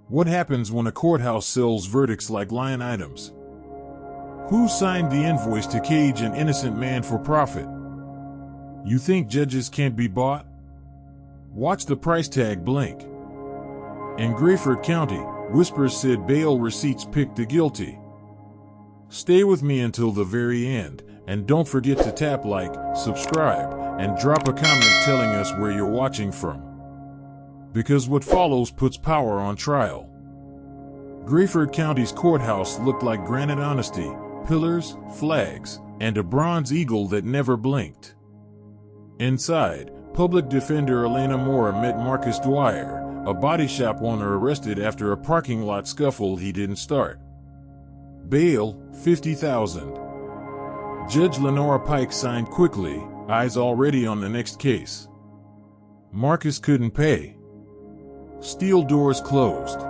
What happens when a courthouse sells verdicts like line items? Who signed the invoice to cage an innocent man for profit? You think judges can't be bought? Watch the price tag blink. In Grayford County, whispers said bail receipts picked the guilty. Stay with me until the very end, and don't forget to tap like, subscribe, and drop a comment telling us where you're watching from. Because what follows puts power on trial. Grayford County's courthouse looked like granite honesty, pillars, flags, and a bronze eagle that never blinked. Inside, public defender Elena Mora met Marcus Dwyer, a body shop owner arrested after a parking lot scuffle he didn't start. Bail, $50,000. Judge Lenora Pike signed quickly, eyes already on the next case. Marcus couldn't pay. Steel doors closed.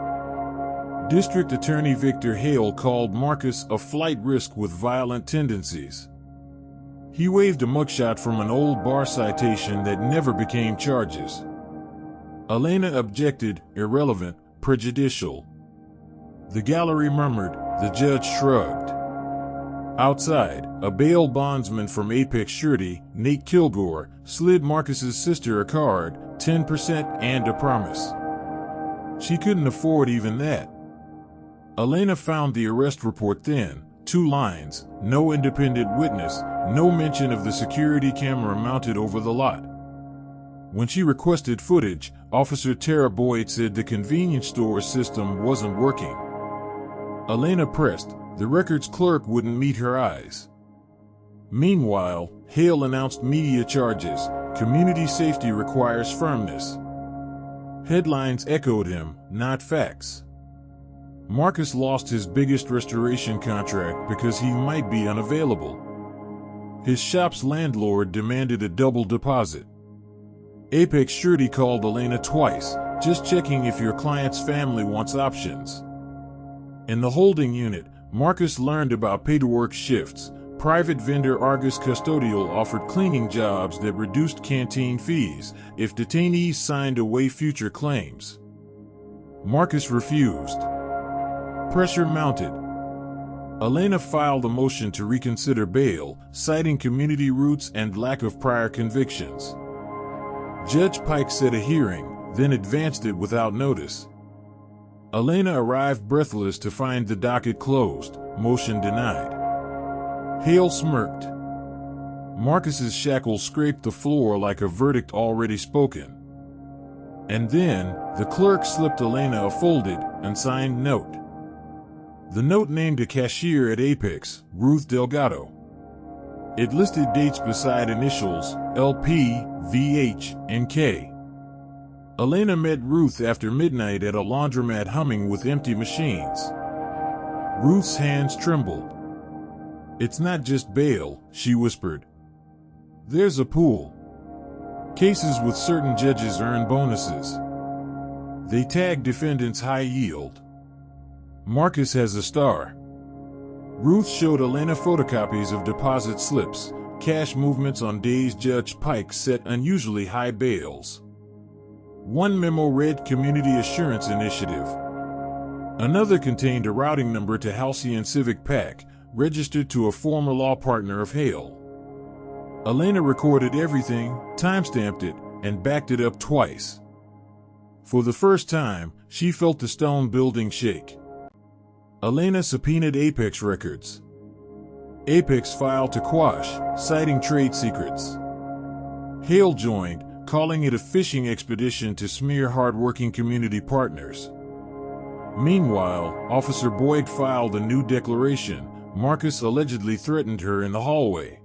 District Attorney Victor Hale called Marcus a flight risk with violent tendencies. He waved a mugshot from an old bar citation that never became charges. Elena objected, irrelevant, prejudicial. The gallery murmured, the judge shrugged. Outside, a bail bondsman from Apex Surety, Nate Kilgore, slid Marcus's sister a card, 10% and a promise. She couldn't afford even that. Elena found the arrest report then, 2 lines, no independent witness, no mention of the security camera mounted over the lot. When she requested footage, Officer Tara Boyd said the convenience store system wasn't working. Elena pressed, the records clerk wouldn't meet her eyes. Meanwhile, Hale announced media charges, community safety requires firmness. Headlines echoed him, not facts. Marcus lost his biggest restoration contract because he might be unavailable. His shop's landlord demanded a double deposit. Apex Surety called Elena twice, just checking if your client's family wants options. In the holding unit, Marcus learned about pay-to-work shifts. Private vendor Argus Custodial offered cleaning jobs that reduced canteen fees if detainees signed away future claims. Marcus refused. Pressure mounted. Elena filed a motion to reconsider bail, citing community roots and lack of prior convictions. Judge Pike set a hearing, then advanced it without notice. Elena arrived breathless to find the docket closed, motion denied. Hale smirked. Marcus's shackles scraped the floor like a verdict already spoken. And then, the clerk slipped Elena a folded, unsigned note. The note named a cashier at Apex, Ruth Delgado. It listed dates beside initials, LP, VH, and K. Elena met Ruth after midnight at a laundromat humming with empty machines. Ruth's hands trembled. It's not just bail, she whispered. There's a pool. Cases with certain judges earn bonuses. They tag defendants high yield. Marcus has a star. Ruth showed Elena photocopies of deposit slips, cash movements on days Judge Pike set unusually high bails. One memo read Community Assurance Initiative. Another contained a routing number to Halcyon Civic PAC, registered to a former law partner of Hale. Elena recorded everything, timestamped it, and backed it up twice. For the first time, she felt the stone building shake. Elena subpoenaed Apex records. Apex filed to quash, citing trade secrets. Hale joined, calling it a fishing expedition to smear hard-working community partners. Meanwhile, Officer Boyd filed a new declaration. Marcus allegedly threatened her in the hallway.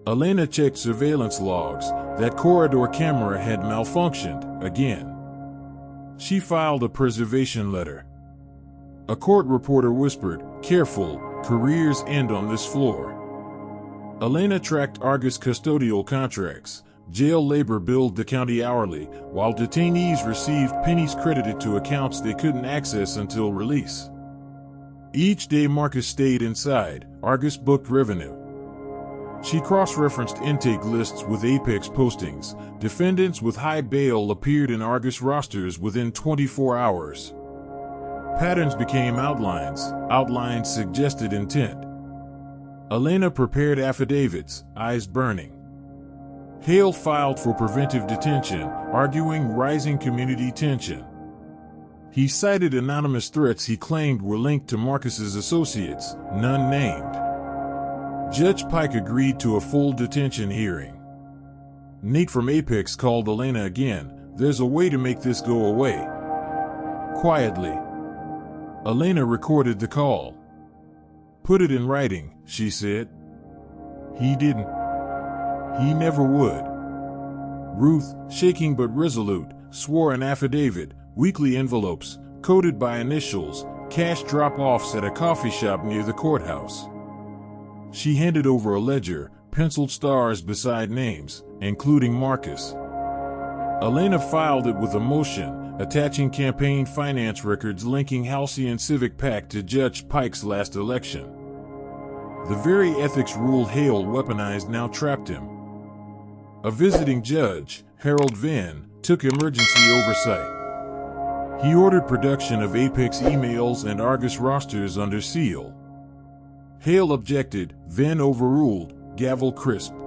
Elena checked surveillance logs. That corridor camera had malfunctioned, again. She filed a preservation letter. A court reporter whispered, "Careful, careers end on this floor." Elena tracked Argus custodial contracts. Jail labor billed the county hourly, while detainees received pennies credited to accounts they couldn't access until release. Each day Marcus stayed inside, Argus booked revenue. She cross-referenced intake lists with Apex postings. Defendants with high bail appeared in Argus rosters within 24 hours. Patterns became outlines. Outlines suggested intent. Elena prepared affidavits, eyes burning. Hale filed for preventive detention, arguing rising community tension. He cited anonymous threats he claimed were linked to Marcus's associates, none named. Judge Pike agreed to a full detention hearing. Nate from Apex called Elena again. "There's a way to make this go away." Quietly, Elena recorded the call. "Put it in writing," she said. He didn't. He never would. Ruth, shaking but resolute, swore an affidavit, weekly envelopes, coded by initials, cash drop-offs at a coffee shop near the courthouse. She handed over a ledger, penciled stars beside names, including Marcus. Elena filed it with emotion, attaching campaign finance records linking Halcyon Civic PAC to Judge Pike's last election. The very ethics rule Hale weaponized now trapped him. A visiting judge, Harold Venn, took emergency oversight. He ordered production of Apex emails and Argus rosters under seal. Hale objected, Venn overruled, gavel crisped.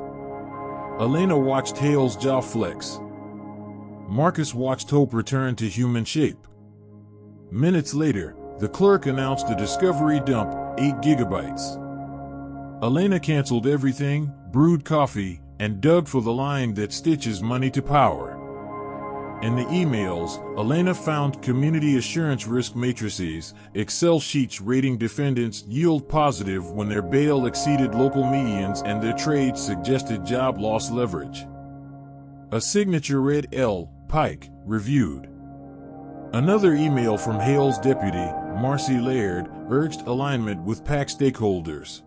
Elena watched Hale's jaw flex. Marcus watched hope return to human shape. Minutes later, the clerk announced a discovery dump, 8 gigabytes. Elena canceled everything, brewed coffee, and dug for the line that stitches money to power. In the emails, Elena found community assurance risk matrices, Excel sheets rating defendants yield positive when their bail exceeded local medians and their trades suggested job loss leverage. A signature read L. Pike, reviewed. Another email from Hale's deputy, Marcy Laird, urged alignment with PAC stakeholders.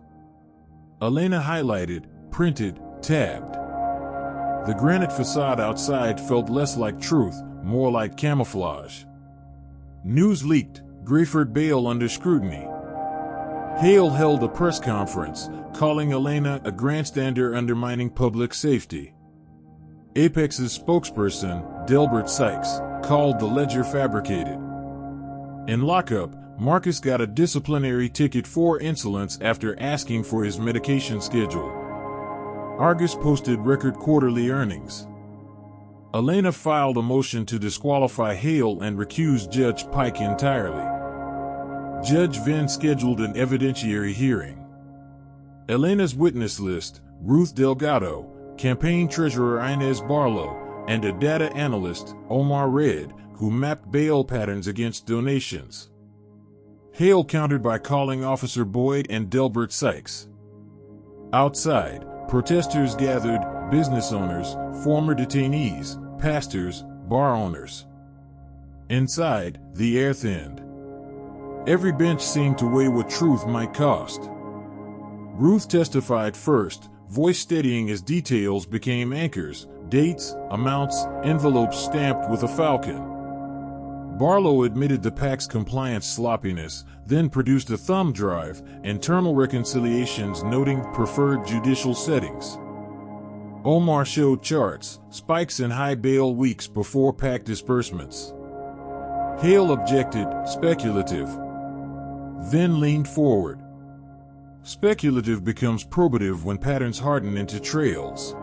Elena highlighted, printed, tabbed. The granite facade outside felt less like truth, more like camouflage. News leaked, Grayford bail under scrutiny. Hale held a press conference, calling Elena a grandstander undermining public safety. Apex's spokesperson, Delbert Sykes, called the ledger fabricated. In lockup, Marcus got a disciplinary ticket for insolence after asking for his medication schedule. Argus posted record quarterly earnings. Elena filed a motion to disqualify Hale and recuse Judge Pike entirely. Judge Venn scheduled an evidentiary hearing. Elena's witness list, Ruth Delgado, campaign treasurer Inez Barlow, and a data analyst, Omar Red, who mapped bail patterns against donations. Hale countered by calling Officer Boyd and Delbert Sykes. Outside, protesters gathered, business owners, former detainees, pastors, bar owners. Inside, the air thinned. Every bench seemed to weigh what truth might cost. Ruth testified first, voice steadying as details became anchors, dates, amounts, envelopes stamped with a falcon. Barlow admitted the PAC's compliance sloppiness, then produced a thumb drive, internal reconciliations noting preferred judicial settings. Omar showed charts, spikes in high bail weeks before PAC disbursements. Hale objected, speculative. Then leaned forward. Speculative becomes probative when patterns harden into trails.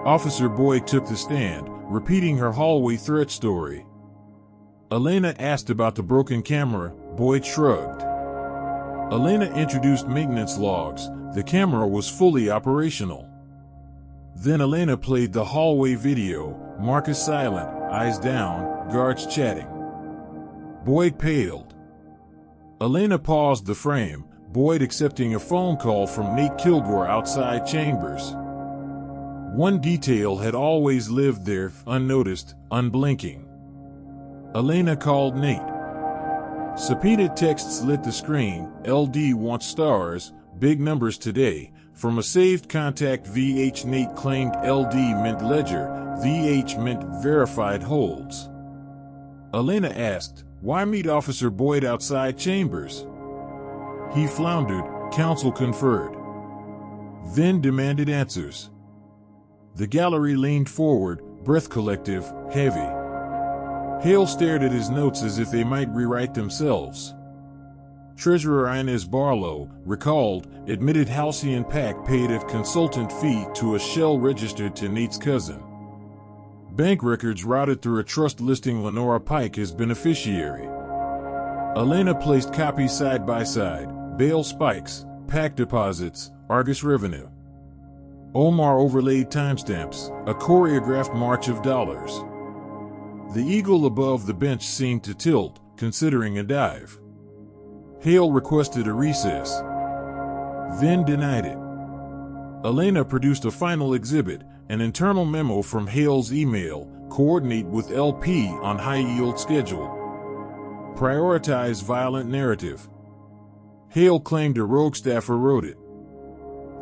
Officer Boyd took the stand, repeating her hallway threat story. Elena asked about the broken camera, Boyd shrugged. Elena introduced maintenance logs, the camera was fully operational. Then Elena played the hallway video, Marcus silent, eyes down, guards chatting. Boyd paled. Elena paused the frame, Boyd accepting a phone call from Nate Kilgore outside chambers. One detail had always lived there, unnoticed, unblinking. Elena called Nate. Subpoenaed texts lit the screen, LD wants stars, big numbers today. From a saved contact VH Nate claimed LD meant ledger, VH meant verified holds. Elena asked, why meet Officer Boyd outside chambers? He floundered, counsel conferred. Then demanded answers. The gallery leaned forward, breath collective, heavy. Hale stared at his notes as if they might rewrite themselves. Treasurer Inez Barlow, recalled, admitted Halcyon Pack paid a consultant fee to a shell registered to Nate's cousin. Bank records routed through a trust listing Lenora Pike as beneficiary. Elena placed copies side by side, bail spikes, Pack deposits, Argus revenue. Omar overlaid timestamps, a choreographed march of dollars. The eagle above the bench seemed to tilt, considering a dive. Hale requested a recess, then denied it. Elena produced a final exhibit, an internal memo from Hale's email, coordinate with LP on high-yield schedule. Prioritize violent narrative. Hale claimed a rogue staffer wrote it.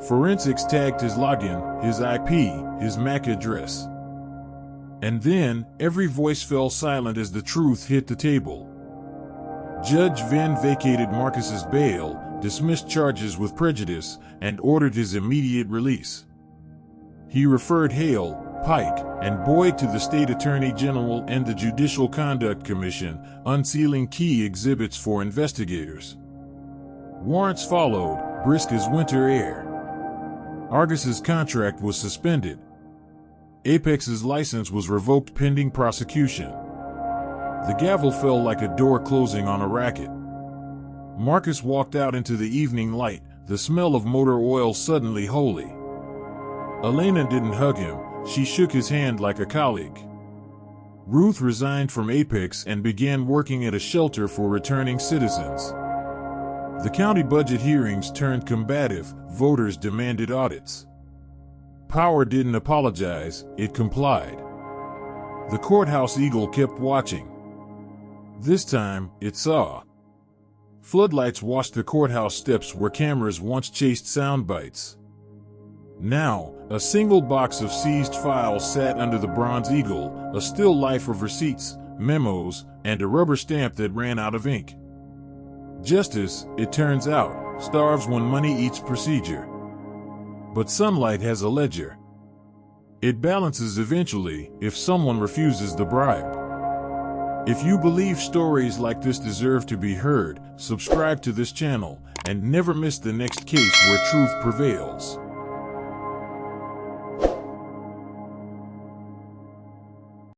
Forensics tagged his login, his IP, his MAC address. And then, every voice fell silent as the truth hit the table. Judge Venn vacated Marcus's bail, dismissed charges with prejudice, and ordered his immediate release. He referred Hale, Pike, and Boyd to the State Attorney General and the Judicial Conduct Commission, unsealing key exhibits for investigators. Warrants followed, brisk as winter air. Argus's contract was suspended. Apex's license was revoked pending prosecution. The gavel fell like a door closing on a racket. Marcus walked out into the evening light, the smell of motor oil suddenly holy. Elena didn't hug him, she shook his hand like a colleague. Ruth resigned from Apex and began working at a shelter for returning citizens. The county budget hearings turned combative, voters demanded audits. Power didn't apologize, it complied. The courthouse eagle kept watching. This time, it saw. Floodlights washed the courthouse steps where cameras once chased sound bites. Now, a single box of seized files sat under the bronze eagle, a still life of receipts, memos, and a rubber stamp that ran out of ink. Justice, it turns out, starves when money eats procedure. But sunlight has a ledger. It balances eventually if someone refuses the bribe. If you believe stories like this deserve to be heard, subscribe to this channel and never miss the next case where truth prevails.